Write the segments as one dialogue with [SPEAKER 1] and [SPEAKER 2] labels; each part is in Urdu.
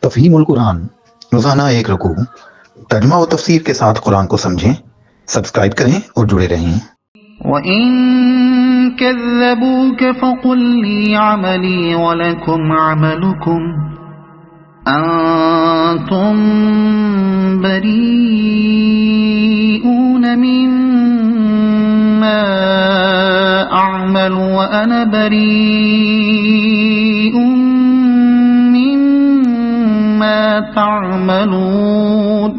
[SPEAKER 1] تفہیم القرآن، روزانہ ایک رکوع، ترجمہ و تفسیر کے ساتھ قرآن کو سمجھیں۔ سبسکرائب کریں اور جڑے رہیں۔
[SPEAKER 2] وَإِن كَذَّبُوكَ فَقُل لِّي عَمَلِي وَلَكُمْ عَمَلُكُمْ أَنتُم بَرِيئُونَ مِمَّا أَعْمَلُ وَأَنَا بَرِيءٌ مِّمَّا تَعْمَلُونَ۔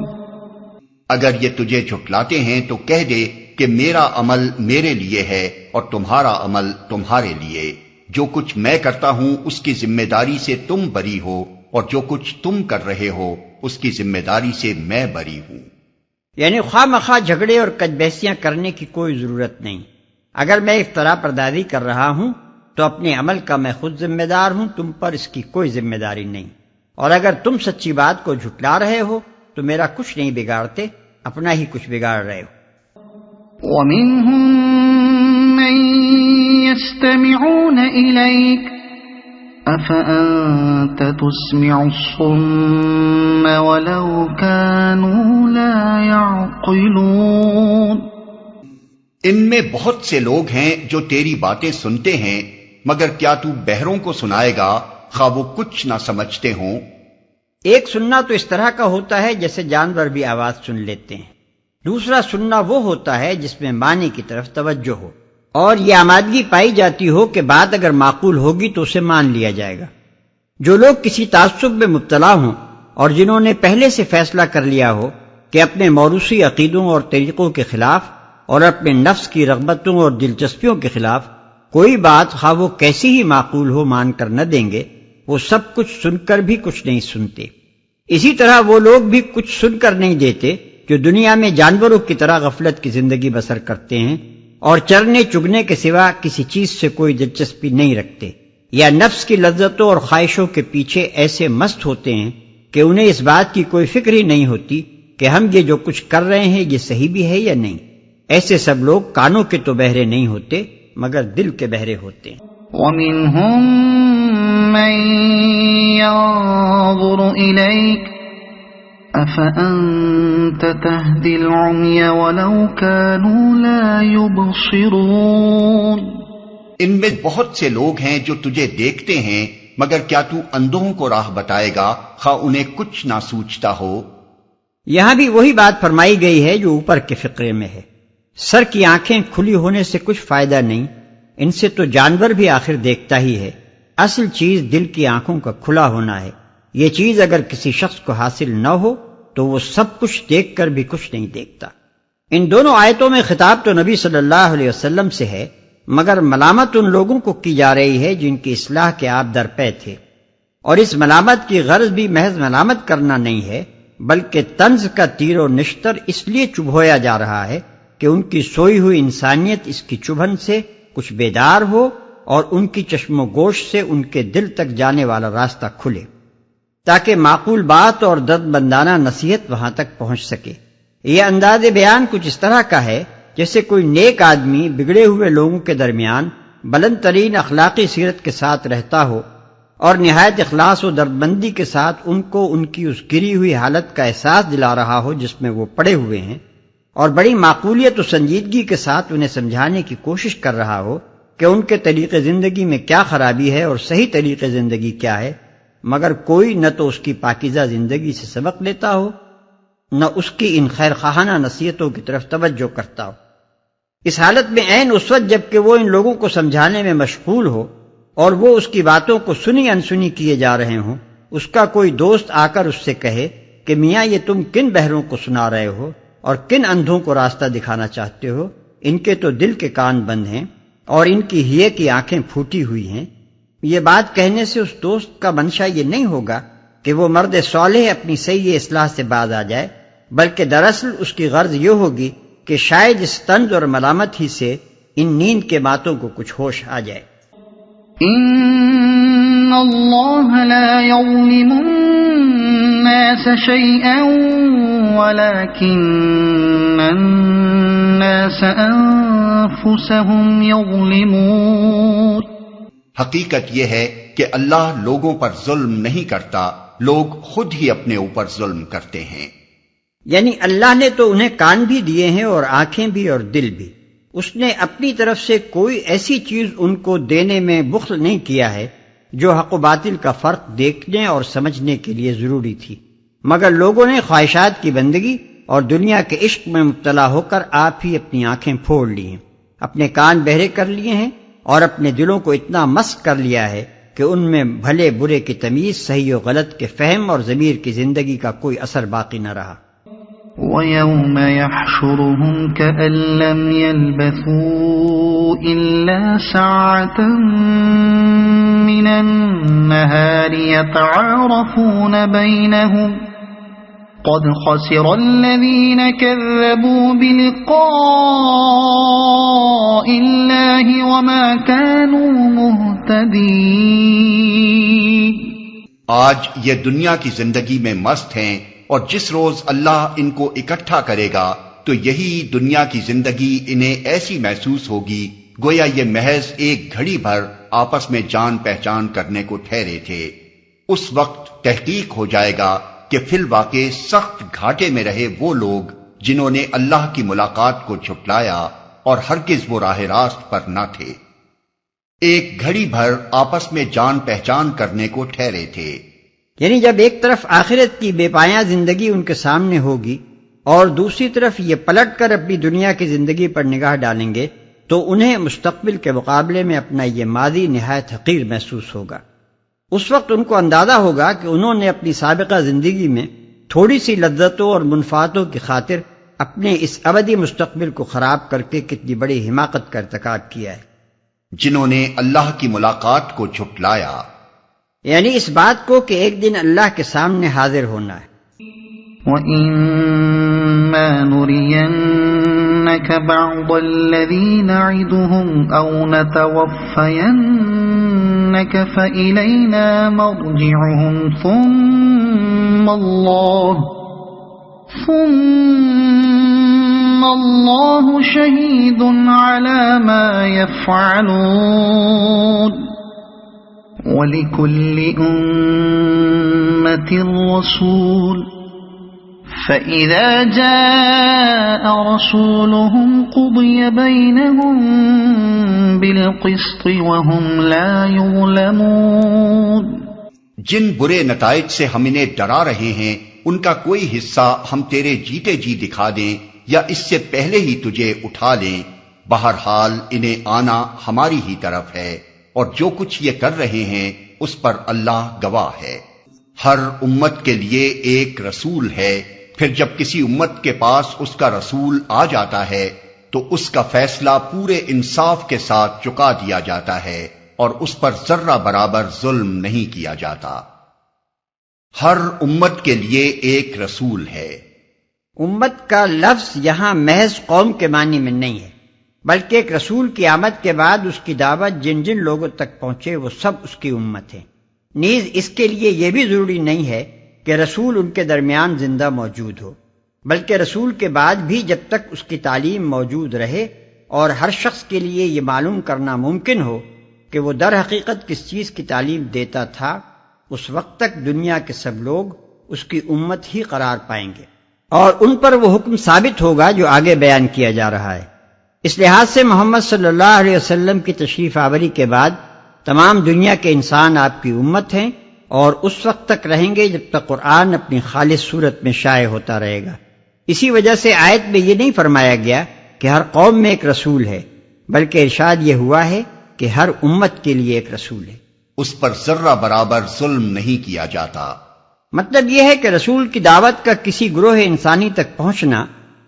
[SPEAKER 3] اگر یہ تجھے جھٹلاتے ہیں تو کہہ دے کہ میرا عمل میرے لیے ہے اور تمہارا عمل تمہارے لیے۔ جو کچھ میں کرتا ہوں اس کی ذمہ داری سے تم بری ہو، اور جو کچھ تم کر رہے ہو اس کی ذمہ داری سے میں بری ہوں۔
[SPEAKER 4] یعنی خواہ مخواہ جھگڑے اور کج بحثیاں کرنے کی کوئی ضرورت نہیں۔ اگر میں افتراء پردازی کر رہا ہوں تو اپنے عمل کا میں خود ذمہ دار ہوں، تم پر اس کی کوئی ذمہ داری نہیں، اور اگر تم سچی بات کو جھٹلا رہے ہو تو میرا کچھ نہیں بگاڑتے، اپنا ہی کچھ بگاڑ رہے ہو۔
[SPEAKER 2] وَمِنْهُمْ مَنْ يَسْتَمِعُونَ إِلَيْكَ أَفَأَنْتَ تُسْمِعُ الصُّمَّ وَلَوْ كَانُوا لَا يَعْقِلُونَ۔
[SPEAKER 3] ان میں بہت سے لوگ ہیں جو تیری باتیں سنتے ہیں، مگر کیا تو بہروں کو سنائے گا خواہ وہ کچھ نہ سمجھتے ہوں؟
[SPEAKER 4] ایک سننا تو اس طرح کا ہوتا ہے جیسے جانور بھی آواز سن لیتے ہیں، دوسرا سننا وہ ہوتا ہے جس میں معنی کی طرف توجہ ہو اور یہ آمادگی پائی جاتی ہو کہ بات اگر معقول ہوگی تو اسے مان لیا جائے گا۔ جو لوگ کسی تعصب میں مبتلا ہوں اور جنہوں نے پہلے سے فیصلہ کر لیا ہو کہ اپنے موروثی عقیدوں اور طریقوں کے خلاف اور اپنے نفس کی رغبتوں اور دلچسپیوں کے خلاف کوئی بات خواہ وہ کیسی ہی معقول ہو مان کر نہ دیں گے، وہ سب کچھ سن کر بھی کچھ نہیں سنتے۔ اسی طرح وہ لوگ بھی کچھ سن کر نہیں دیتے جو دنیا میں جانوروں کی طرح غفلت کی زندگی بسر کرتے ہیں اور چرنے چگنے کے سوا کسی چیز سے کوئی دلچسپی نہیں رکھتے، یا نفس کی لذتوں اور خواہشوں کے پیچھے ایسے مست ہوتے ہیں کہ انہیں اس بات کی کوئی فکر ہی نہیں ہوتی کہ ہم یہ جو کچھ کر رہے ہیں یہ صحیح بھی ہے یا نہیں۔ ایسے سب لوگ کانوں کے تو بہرے نہیں ہوتے مگر دل کے بہرے ہوتے ہیں۔
[SPEAKER 2] وَمِنْهُمْ مَنْ يَنظُرُ إِلَيْكَ أَفَأَنْتَ تَهْدِي الْعُمْيَ وَلَوْ كَانُوا لَا يُبْصِرُونَ۔
[SPEAKER 3] ان میں بہت سے لوگ ہیں جو تجھے دیکھتے ہیں، مگر کیا تو اندھوں کو راہ بتائے گا خواہ انہیں کچھ نہ سوچتا ہو؟
[SPEAKER 4] یہاں بھی وہی بات فرمائی گئی ہے جو اوپر کے فقرے میں ہے۔ سر کی آنکھیں کھلی ہونے سے کچھ فائدہ نہیں، ان سے تو جانور بھی آخر دیکھتا ہی ہے۔ اصل چیز دل کی آنکھوں کا کھلا ہونا ہے۔ یہ چیز اگر کسی شخص کو حاصل نہ ہو تو وہ سب کچھ دیکھ کر بھی کچھ نہیں دیکھتا۔ ان دونوں آیتوں میں خطاب تو نبی صلی اللہ علیہ وسلم سے ہے، مگر ملامت ان لوگوں کو کی جا رہی ہے جن کی اصلاح کے آپ درپے تھے، اور اس ملامت کی غرض بھی محض ملامت کرنا نہیں ہے بلکہ طنز کا تیر و نشتر اس لیے چبھویا جا رہا ہے کہ ان کی سوئی ہوئی انسانیت اس کی چبھن سے کچھ بیدار ہو اور ان کی چشم و گوش سے ان کے دل تک جانے والا راستہ کھلے، تاکہ معقول بات اور درد مندانہ نصیحت وہاں تک پہنچ سکے۔ یہ انداز بیان کچھ اس طرح کا ہے جیسے کوئی نیک آدمی بگڑے ہوئے لوگوں کے درمیان بلند ترین اخلاقی سیرت کے ساتھ رہتا ہو اور نہایت اخلاص و دردمندی کے ساتھ ان کو ان کی اس گری ہوئی حالت کا احساس دلا رہا ہو جس میں وہ پڑے ہوئے ہیں، اور بڑی معقولیت و سنجیدگی کے ساتھ انہیں سمجھانے کی کوشش کر رہا ہو کہ ان کے طریقے زندگی میں کیا خرابی ہے اور صحیح طریقے زندگی کیا ہے، مگر کوئی نہ تو اس کی پاکیزہ زندگی سے سبق لیتا ہو نہ اس کی ان خیر خواہانہ نصیحتوں کی طرف توجہ کرتا ہو۔ اس حالت میں عین اس وقت جب کہ وہ ان لوگوں کو سمجھانے میں مشغول ہو اور وہ اس کی باتوں کو سنی انسنی کیے جا رہے ہوں، اس کا کوئی دوست آ کر اس سے کہے کہ میاں یہ تم کن بہروں کو سنا رہے ہو اور کن اندھوں کو راستہ دکھانا چاہتے ہو؟ ان کے تو دل کے کان بند ہیں اور ان کی ہیے کی آنکھیں پھوٹی ہوئی ہیں۔ یہ بات کہنے سے اس دوست کا منشا یہ نہیں ہوگا کہ وہ مرد صالح اپنی صحیح اصلاح سے باز آ جائے، بلکہ دراصل اس کی غرض یہ ہوگی کہ شاید اس طنز اور ملامت ہی سے ان نیند کے باتوں کو کچھ ہوش آ جائے۔
[SPEAKER 2] ان اللہ لا یظلم الناس شیئا ولکن الناس انفسهم یظلمون۔
[SPEAKER 3] حقیقت یہ ہے کہ اللہ لوگوں پر ظلم نہیں کرتا لوگ خود ہی اپنے اوپر ظلم کرتے ہیں۔
[SPEAKER 4] یعنی اللہ نے تو انہیں کان بھی دیے ہیں اور آنکھیں بھی اور دل بھی، اس نے اپنی طرف سے کوئی ایسی چیز ان کو دینے میں بخل نہیں کیا ہے جو حق و باطل کا فرق دیکھنے اور سمجھنے کے لیے ضروری تھی، مگر لوگوں نے خواہشات کی بندگی اور دنیا کے عشق میں مبتلا ہو کر آپ ہی اپنی آنکھیں پھوڑ لی ہیں، اپنے کان بہرے کر لیے ہیں اور اپنے دلوں کو اتنا مسخ کر لیا ہے کہ ان میں بھلے برے کی تمیز، صحیح و غلط کے فہم اور ضمیر کی زندگی کا کوئی اثر باقی نہ رہا۔
[SPEAKER 2] وَيَوْمَ يَحْشُرُهُمْ كَأَن لَّمْ يَلْبَثُوا إِلَّا سَاعَةً مِّنَ النَّهَارِ يَتَعَارَفُونَ بَيْنَهُمْ قَدْ خَسِرَ الَّذِينَ كَذَّبُوا بِلِقَاءِ اللَّهِ وَمَا كَانُوا مُهْتَدِينَ۔
[SPEAKER 3] آج یہ دنیا کی زندگی میں مست ہیں، اور جس روز اللہ ان کو اکٹھا کرے گا تو یہی دنیا کی زندگی انہیں ایسی محسوس ہوگی گویا یہ محض ایک گھڑی بھر آپس میں جان پہچان کرنے کو ٹھہرے تھے۔ اس وقت تحقیق ہو جائے گا کہ فی الواقع سخت گھاٹے میں رہے وہ لوگ جنہوں نے اللہ کی ملاقات کو جھٹلایا اور ہرگز وہ راہ راست پر نہ تھے۔ ایک گھڑی بھر آپس میں جان پہچان کرنے کو ٹھہرے تھے،
[SPEAKER 4] یعنی جب ایک طرف آخرت کی بے پایاں زندگی ان کے سامنے ہوگی اور دوسری طرف یہ پلٹ کر اپنی دنیا کی زندگی پر نگاہ ڈالیں گے تو انہیں مستقبل کے مقابلے میں اپنا یہ ماضی نہایت حقیر محسوس ہوگا۔ اس وقت ان کو اندازہ ہوگا کہ انہوں نے اپنی سابقہ زندگی میں تھوڑی سی لذتوں اور منفعتوں کی خاطر اپنے اس ابدی مستقبل کو خراب کر کے کتنی بڑی حماقت کا ارتکاب کیا ہے۔
[SPEAKER 3] جنہوں نے اللہ کی ملاقات کو جھٹلایا،
[SPEAKER 4] یعنی اس بات کو کہ ایک دن اللہ کے سامنے حاضر ہونا ہے۔
[SPEAKER 2] وَإِمَّا نُرِيَنَّكَ بَعْضَ الَّذِي نَعِدُهُمْ أَوْ نَتَوَفَّيَنَّكَ فَإِلَيْنَا مَرْجِعُهُمْ ثُمَّ اللَّهُ شَهِيدٌ عَلَى مَا يَفْعَلُونَ۔ وَلِكُلِّ أُمَّةٍ رَّسُولٌ فَإِذَا جَاءَ رَسُولُهُمْ قُضِيَ بَيْنَهُم بِالْقِسْطِ وَهُمْ لَا يُظْلَمُونَ۔
[SPEAKER 3] جن برے نتائج سے ہم انہیں ڈرا رہے ہیں ان کا کوئی حصہ ہم تیرے جیتے جی دکھا دیں یا اس سے پہلے ہی تجھے اٹھا لیں، بہرحال انہیں آنا ہماری ہی طرف ہے، اور جو کچھ یہ کر رہے ہیں اس پر اللہ گواہ ہے۔ ہر امت کے لیے ایک رسول ہے، پھر جب کسی امت کے پاس اس کا رسول آ جاتا ہے تو اس کا فیصلہ پورے انصاف کے ساتھ چکا دیا جاتا ہے اور اس پر ذرہ برابر ظلم نہیں کیا جاتا۔ ہر امت کے لیے ایک رسول ہے۔
[SPEAKER 4] امت کا لفظ یہاں محض قوم کے معنی میں نہیں ہے، بلکہ ایک رسول کی آمد کے بعد اس کی دعوت جن جن لوگوں تک پہنچے وہ سب اس کی امت ہے۔ نیز اس کے لیے یہ بھی ضروری نہیں ہے کہ رسول ان کے درمیان زندہ موجود ہو، بلکہ رسول کے بعد بھی جب تک اس کی تعلیم موجود رہے اور ہر شخص کے لیے یہ معلوم کرنا ممکن ہو کہ وہ در حقیقت کس چیز کی تعلیم دیتا تھا، اس وقت تک دنیا کے سب لوگ اس کی امت ہی قرار پائیں گے اور ان پر وہ حکم ثابت ہوگا جو آگے بیان کیا جا رہا ہے۔ اس لحاظ سے محمد صلی اللہ علیہ وسلم کی تشریف آوری کے بعد تمام دنیا کے انسان آپ کی امت ہیں اور اس وقت تک رہیں گے جب تک قرآن اپنی خالص صورت میں شائع ہوتا رہے گا۔ اسی وجہ سے آیت میں یہ نہیں فرمایا گیا کہ ہر قوم میں ایک رسول ہے، بلکہ ارشاد یہ ہوا ہے کہ ہر امت کے لیے ایک رسول ہے،
[SPEAKER 3] اس پر ذرہ برابر ظلم نہیں کیا جاتا۔
[SPEAKER 4] مطلب یہ ہے کہ رسول کی دعوت کا کسی گروہ انسانی تک پہنچنا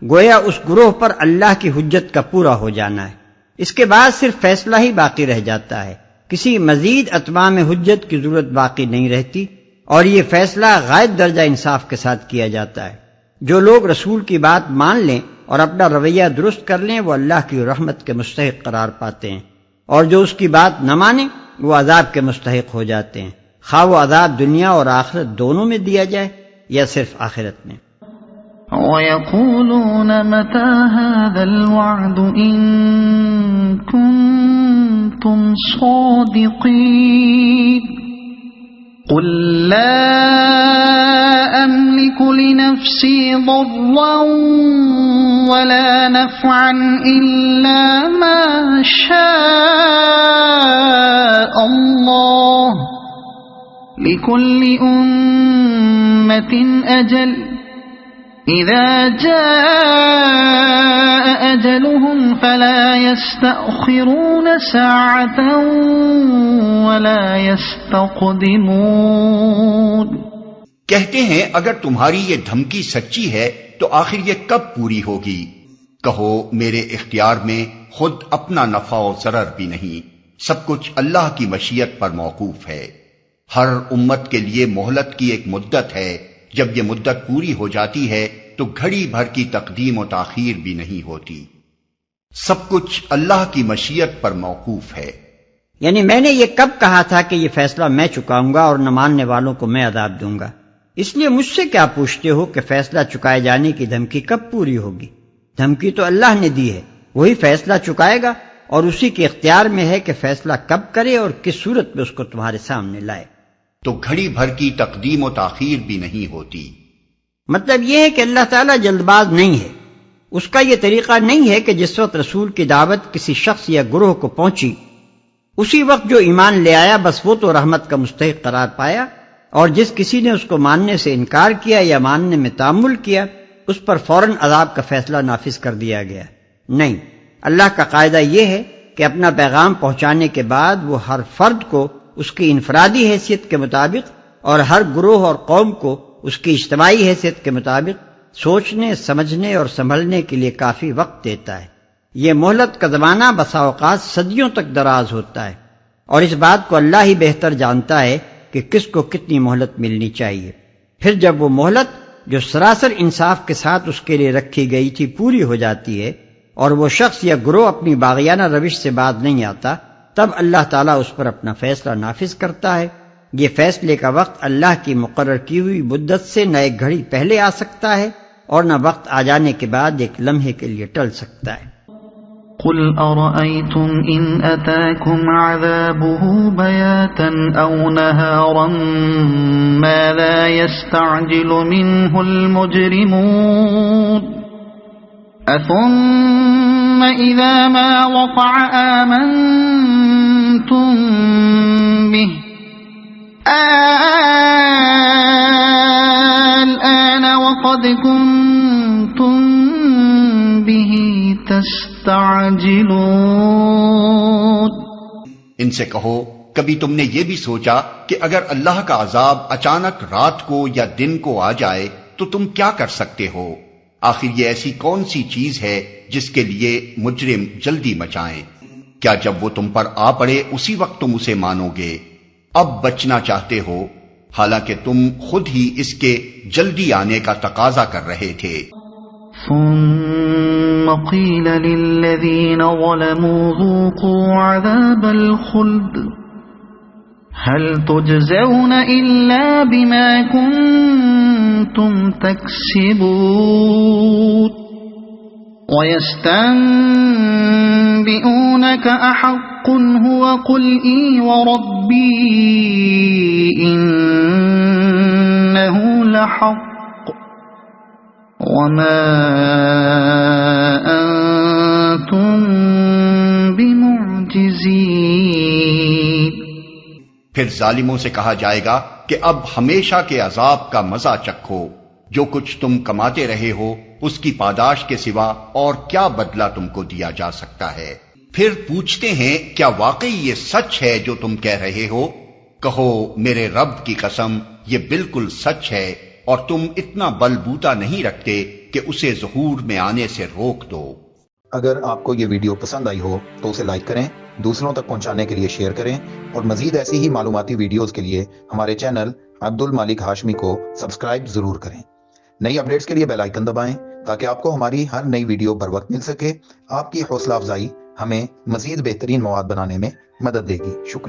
[SPEAKER 4] گویا اس گروہ پر اللہ کی حجت کا پورا ہو جانا ہے، اس کے بعد صرف فیصلہ ہی باقی رہ جاتا ہے، کسی مزید اتمام حجت کی ضرورت باقی نہیں رہتی، اور یہ فیصلہ غائب درجہ انصاف کے ساتھ کیا جاتا ہے۔ جو لوگ رسول کی بات مان لیں اور اپنا رویہ درست کر لیں وہ اللہ کی رحمت کے مستحق قرار پاتے ہیں، اور جو اس کی بات نہ مانیں وہ عذاب کے مستحق ہو جاتے ہیں، خواہ وہ عذاب دنیا اور آخرت دونوں میں دیا جائے یا صرف آخرت میں۔
[SPEAKER 2] وَيَقُولُونَ مَتَى هَذَا الْوَعْدُ إِن كُنتُمْ صَادِقِينَ قل لا أملك لنفسي ضرا ولا نفعا إلا ما شاء الله لكل أمة أجل إذا جاء أجلهم فلا يستأخرون ساعة ولا يستقدمون۔
[SPEAKER 3] کہتے ہیں اگر تمہاری یہ دھمکی سچی ہے تو آخر یہ کب پوری ہوگی؟ کہو میرے اختیار میں خود اپنا نفع و ضرر بھی نہیں، سب کچھ اللہ کی مشیت پر موقوف ہے۔ ہر امت کے لیے مہلت کی ایک مدت ہے، جب یہ مدت پوری ہو جاتی ہے تو گھڑی بھر کی تقدیم و تاخیر بھی نہیں ہوتی، سب کچھ اللہ کی مشیت پر موقوف ہے۔
[SPEAKER 4] یعنی میں نے یہ کب کہا تھا کہ یہ فیصلہ میں چکاؤں گا اور نہ ماننے والوں کو میں عذاب دوں گا؟ اس لیے مجھ سے کیا پوچھتے ہو کہ فیصلہ چکائے جانے کی دھمکی کب پوری ہوگی؟ دھمکی تو اللہ نے دی ہے، وہی فیصلہ چکائے گا، اور اسی کے اختیار میں ہے کہ فیصلہ کب کرے اور کس صورت میں اس کو تمہارے سامنے لائے۔
[SPEAKER 3] تو گھڑی بھر کی تقدیم و تاخیر بھی نہیں ہوتی۔
[SPEAKER 4] مطلب یہ ہے کہ اللہ تعالیٰ جلد باز نہیں ہے، اس کا یہ طریقہ نہیں ہے کہ جس وقت رسول کی دعوت کسی شخص یا گروہ کو پہنچی اسی وقت جو ایمان لے آیا بس وہ تو رحمت کا مستحق قرار پایا، اور جس کسی نے اس کو ماننے سے انکار کیا یا ماننے میں تامل کیا اس پر فوراً عذاب کا فیصلہ نافذ کر دیا گیا۔ نہیں، اللہ کا قاعدہ یہ ہے کہ اپنا پیغام پہنچانے کے بعد وہ ہر فرد کو اس کی انفرادی حیثیت کے مطابق اور ہر گروہ اور قوم کو اس کی اجتماعی حیثیت کے مطابق سوچنے، سمجھنے اور سنبھلنے کے لیے کافی وقت دیتا ہے۔ یہ مہلت کا زمانہ بسا اوقات صدیوں تک دراز ہوتا ہے، اور اس بات کو اللہ ہی بہتر جانتا ہے کہ کس کو کتنی مہلت ملنی چاہیے۔ پھر جب وہ مہلت جو سراسر انصاف کے ساتھ اس کے لیے رکھی گئی تھی پوری ہو جاتی ہے اور وہ شخص یا گروہ اپنی باغیانہ روش سے باز نہیں آتا، تب اللہ تعالیٰ اس پر اپنا فیصلہ نافذ کرتا ہے۔ یہ فیصلے کا وقت اللہ کی مقرر کی ہوئی مدت سے نہ ایک گھڑی پہلے آ سکتا ہے اور نہ وقت آ جانے کے بعد ایک لمحے کے لیے ٹل سکتا ہے۔
[SPEAKER 2] قل أرأيتم إن أتاكم عذابه بياتا أو نهارا ماذا يستعجل منه المجرمون أثم إذا ما وقع آمنتم به الآن وقد كنتم به تستعجلون۔
[SPEAKER 3] ان سے کہو کبھی تم نے یہ بھی سوچا کہ اگر اللہ کا عذاب اچانک رات کو یا دن کو آ جائے تو تم کیا کر سکتے ہو؟ آخر یہ ایسی کون سی چیز ہے جس کے لیے مجرم جلدی مچائیں؟ کیا جب وہ تم پر آ پڑے اسی وقت تم اسے مانو گے؟ اب بچنا چاہتے ہو حالانکہ تم خود ہی اس کے جلدی آنے کا تقاضا کر رہے تھے۔
[SPEAKER 2] ثم قيل للذين ظلموا ذوقوا عذاب الخلد هل تجزون إلا بما كنتم تكسبون ويستنبئونك أحق هو قل إي وربي إنه لحق وما أنتم بمعجزين۔
[SPEAKER 3] پھر ظالموں سے کہا جائے گا کہ اب ہمیشہ کے عذاب کا مزہ چکھو، جو کچھ تم کماتے رہے ہو اس کی پاداش کے سوا اور کیا بدلہ تم کو دیا جا سکتا ہے؟ پھر پوچھتے ہیں کیا واقعی یہ سچ ہے جو تم کہہ رہے ہو؟ کہو میرے رب کی قسم یہ بالکل سچ ہے، اور تم اتنا بل بوتا نہیں رکھتے کہ اسے ظہور میں آنے سے روک دو۔
[SPEAKER 1] اگر آپ کو یہ ویڈیو پسند آئی ہو تو اسے لائک کریں، دوسروں تک پہنچانے کے لیے شیئر کریں، اور مزید ایسی ہی معلوماتی ویڈیوز کے لیے ہمارے چینل عبد المالک ہاشمی کو سبسکرائب ضرور کریں۔ نئی اپڈیٹس کے لیے بیل آئیکن دبائیں تاکہ آپ کو ہماری ہر نئی ویڈیو بر وقت مل سکے۔ آپ کی حوصلہ افزائی ہمیں مزید بہترین مواد بنانے میں مدد دے گی۔ شکریہ۔